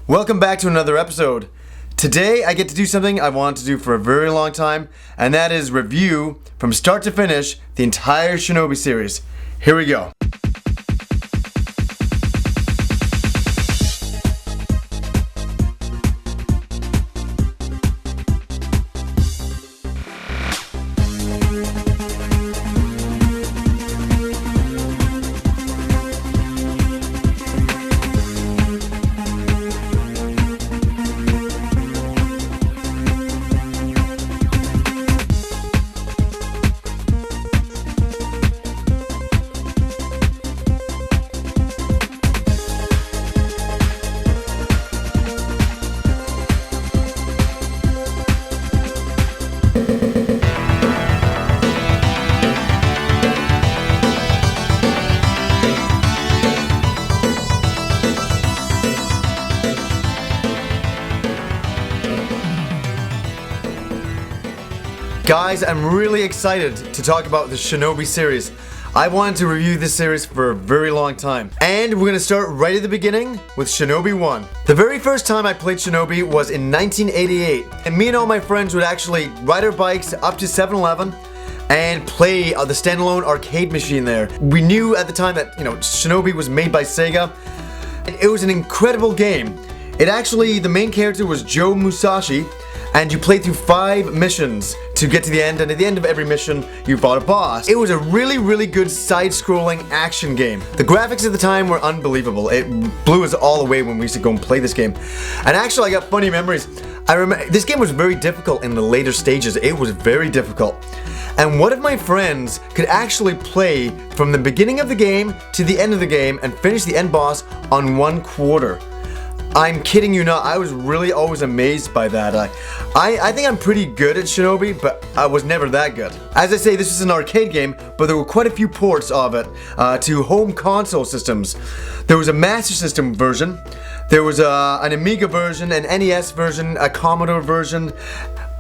Welcome back to another episode. Today I get to do something I wanted to do for a very long time, and that is review from start to finish the entire Shinobi series. Here we go. Guys, I'm really excited to talk about the Shinobi series. I wanted to review this series for a very long time. And we're gonna start right at the beginning with Shinobi 1. The very first time I played Shinobi was in 1988. And me and all my friends would actually ride our bikes up to 7-Eleven and play the standalone arcade machine there. We knew at the time that, Shinobi was made by Sega. And it was an incredible game. The main character was Joe Musashi, and you played through 5 missions to get to the end, and at the end of every mission, you fought a boss. It was a really good side-scrolling action game. The graphics at the time were unbelievable. It blew us all away when we used to go and play this game. And actually, I got funny memories. I remember this game was very difficult in the later stages. It was very difficult. And one of my friends could actually play from the beginning of the game to the end of the game and finish the end boss on 1 quarter. I'm kidding you not, I was really always amazed by that. I think I'm pretty good at Shinobi, but I was never that good. As I say, this is an arcade game, but there were quite a few ports of it to home console systems. There was a Master System version, there was an Amiga version, an NES version, a Commodore version,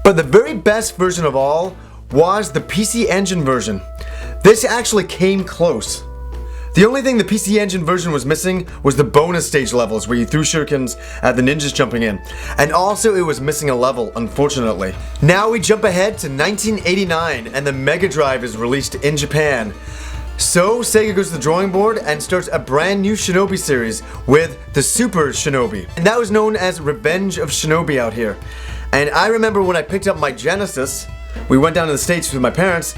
but the very best version of all was the PC Engine version. This actually came close. The only thing the PC Engine version was missing was the bonus stage levels where you threw shurikens at the ninjas jumping in. And also it was missing a level, unfortunately. Now we jump ahead to 1989 and the Mega Drive is released in Japan. So Sega goes to the drawing board and starts a brand new Shinobi series with the Super Shinobi. And that was known as Revenge of Shinobi out here. And I remember when I picked up my Genesis, we went down to the States with my parents,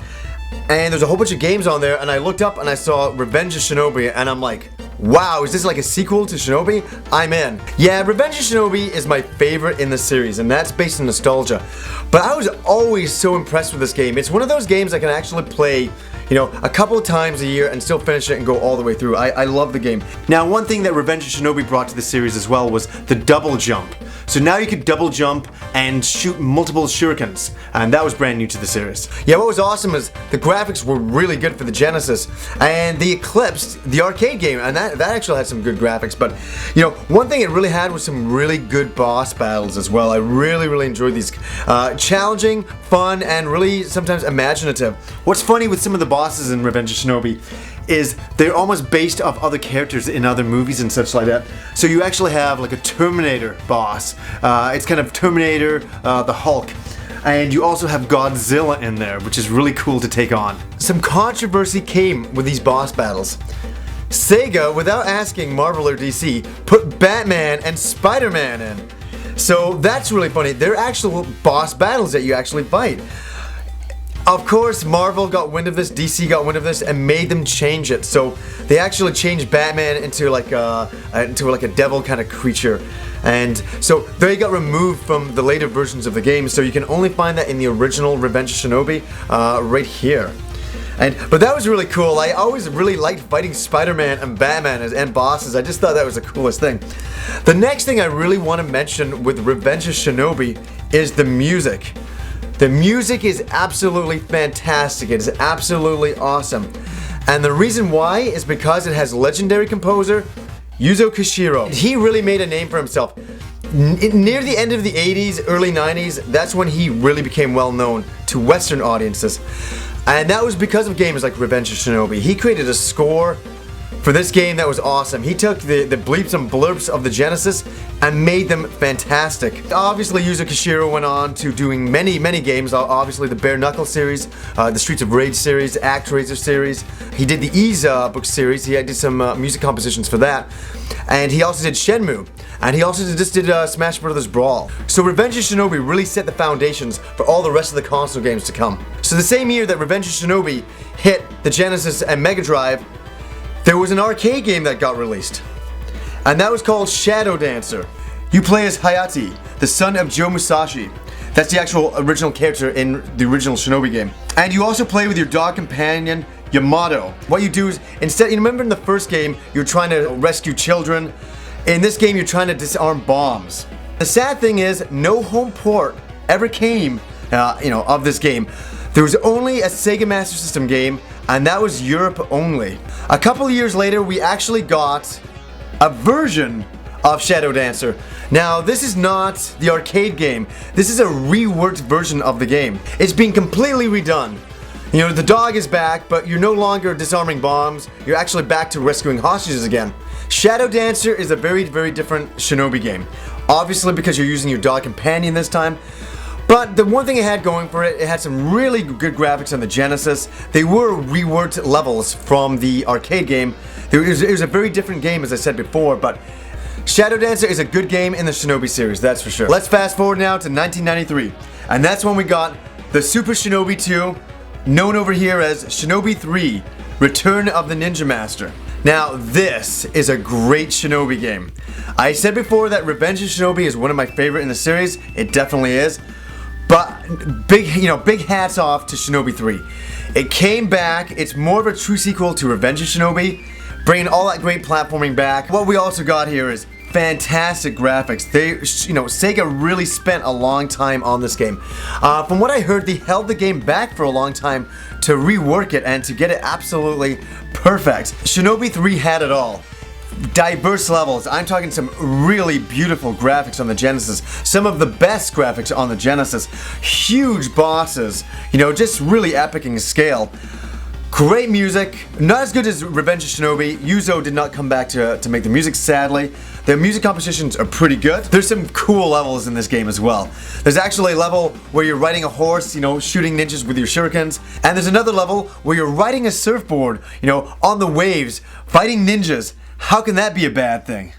and there's a whole bunch of games on there, and I looked up and I saw Revenge of Shinobi, and I'm like, wow, is this like a sequel to Shinobi? I'm in. Yeah, Revenge of Shinobi is my favorite in the series, and that's based on nostalgia. But I was always so impressed with this game. It's one of those games I can actually play, a couple of times a year and still finish it and go all the way through. I love the game. Now, one thing that Revenge of Shinobi brought to the series as well was the double jump. So now you could double jump and shoot multiple shurikens, and that was brand new to the series. Yeah, what was awesome is the graphics were really good for the Genesis, and they eclipsed the arcade game, and that actually had some good graphics. But one thing it really had was some really good boss battles as well. I really enjoyed these. Challenging, fun, and really sometimes imaginative. What's funny with some of the bosses in Revenge of Shinobi is they're almost based off other characters in other movies and such like that. So you actually have like a Terminator boss. It's kind of Terminator, the Hulk. And you also have Godzilla in there, which is really cool to take on. Some controversy came with these boss battles. Sega, without asking Marvel or DC, put Batman and Spider-Man in. So that's really funny. They're actual boss battles that you actually fight. Of course, Marvel got wind of this, DC got wind of this, and made them change it. So they actually changed Batman into like a devil kind of creature, and so they got removed from the later versions of the game. So you can only find that in the original Revenge of Shinobi, right here. But that was really cool. I always really liked fighting Spider-Man and Batman and bosses. I just thought that was the coolest thing. The next thing I really want to mention with Revenge of Shinobi is the music. The music is absolutely fantastic. It is absolutely awesome. And the reason why is because it has legendary composer Yuzo Koshiro. He really made a name for himself. Near the end of the 80s, early 90s, that's when he really became well known to Western audiences. And that was because of games like Revenge of Shinobi. He created a score for this game that was awesome. He took the bleeps and blurps of the Genesis and made them fantastic. Obviously, Yuzo Koshiro went on to doing many games. Obviously, the Bare Knuckle series, the Streets of Rage series, ActRaiser series. He did the Ys book series. He did some music compositions for that. And he also did Shenmue. And he also just did Smash Bros. Brawl. So Revenge of Shinobi really set the foundations for all the rest of the console games to come. So the same year that Revenge of Shinobi hit the Genesis and Mega Drive, there was an arcade game that got released. And that was called Shadow Dancer. You play as Hayate, the son of Joe Musashi. That's the actual original character in the original Shinobi game. And you also play with your dog companion, Yamato. What you do is, instead, you remember in the first game, you're trying to rescue children. In this game, you're trying to disarm bombs. The sad thing is, no home port ever came, of this game. There was only a Sega Master System game, and that was Europe only. A couple of years later, we actually got a version of Shadow Dancer. Now, this is not the arcade game. This is a reworked version of the game. It's been completely redone. You know, the dog is back, but you're no longer disarming bombs. You're actually back to rescuing hostages again. Shadow Dancer is a very different Shinobi game. Obviously, because you're using your dog companion this time. But the one thing it had going for it, it had some really good graphics on the Genesis. They were reworked levels from the arcade game. It was a very different game, as I said before, but Shadow Dancer is a good game in the Shinobi series, that's for sure. Let's fast forward now to 1993, and that's when we got the Super Shinobi 2, known over here as Shinobi 3, Return of the Ninja Master. Now, this is a great Shinobi game. I said before that Revenge of Shinobi is one of my favorite in the series. It definitely is. But big hats off to Shinobi 3. It came back. It's more of a true sequel to Revenge of Shinobi, bringing all that great platforming back. What we also got here is fantastic graphics. Sega really spent a long time on this game. From what I heard, they held the game back for a long time to rework it and to get it absolutely perfect. Shinobi 3 had it all. Diverse levels. I'm talking some really beautiful graphics on the Genesis. Some of the best graphics on the Genesis. Huge bosses. Just really epic in scale. Great music. Not as good as Revenge of Shinobi. Yuzo did not come back to make the music, sadly. The music compositions are pretty good. There's some cool levels in this game as well. There's actually a level where you're riding a horse, shooting ninjas with your shurikens. And there's another level where you're riding a surfboard, on the waves, fighting ninjas. How can that be a bad thing?